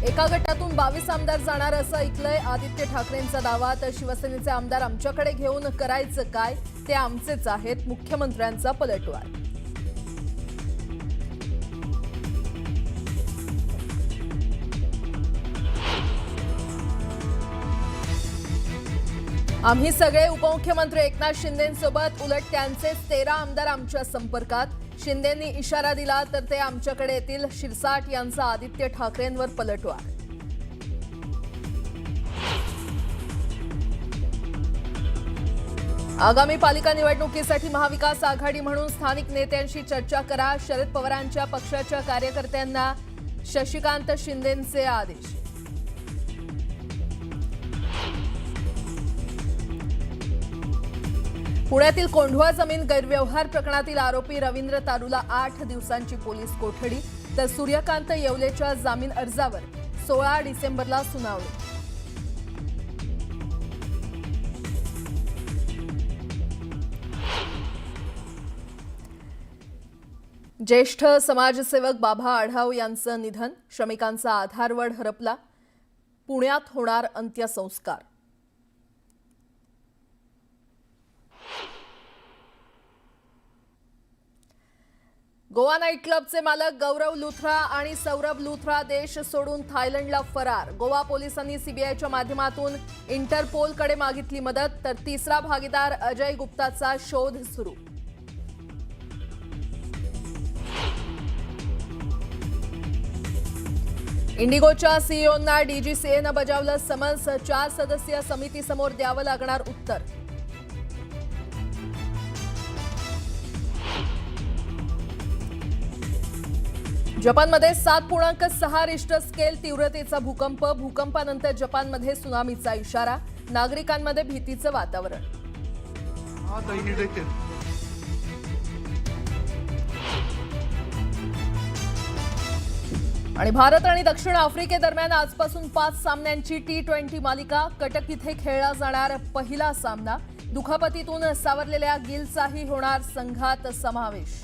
एका गटातून 22 आमदार जाणार असं ऐकलंय आदित्य ठाकरेंचा दावा। तर शिवसेनेचे आमदार आमच्याकडे घेऊन करायचं काय, ते आमचेच आहेत, मुख्यमंत्र्यांचा पलटवार। आम्ही सगळे उपमुख्यमंत्री एकनाथ शिंदेंसोबत, उलट त्यांचे 13 आमदार आमच्या संपर्कात। शिंदेंनी इशारा दिला तर ते आमच्याकडे येतील, शिरसाट यांचा आदित्य ठाकरेंवर पलटवार। आगामी पालिका निवडणुकीसाठी महाविकास आघाडी म्हणून स्थानिक नेत्यांशी चर्चा करा, शरद पवारांच्या पक्षाच्या कार्यकर्त्यांना शशिकांत शिंदेंचे आदेश। पुण्यातील कोंढवा जमीन गैरव्यवहार प्रकरणातील आरोपी रवींद्र तारूला 8 दिवसांची पोलीस कोठडी, तर सूर्यकांत येवलेच्या जामीन अर्जावर 16 डिसेंबरला सुनावणी। ज्येष्ठ समाजसेवक बाबा आढाव यांचं निधन, श्रमिकांचा आधारवड हरपला, पुण्यात होणार अंत्यसंस्कार। गोवा नाईट क्लबचे मालक गौरव लुथरा आणि सौरभ लुथरा देश सोडून थायलंडला फरार। गोवा पोलिसांनी सीबीआयच्या माध्यमातून इंटरपोलकडे मागितली मदत, तर तिसरा भागीदार अजय गुप्ताचा शोध सुरू। इंडिगोच्या सीईओंना डीजीसीएनं बजावलं समन्स, 4 सदस्यीय समितीसमोर द्यावं लागणार उत्तर। जपानमध्ये 7.6 रिश्टर स्केल तीव्रतेचा भूकंप, भूकंपानंतर जपानमध्ये सुनामीचा इशारा, नागरिकांमध्ये भीतीचं वातावरण। आणि भारत आणि दक्षिण आफ्रिकेदरम्यान आजपासून 5 सामन्यांची T20 मालिका, कटक इथे खेळला जाणार पहिला सामना। दुखापतीतून सावरलेल्या गिलचाही होणार संघात समावेश।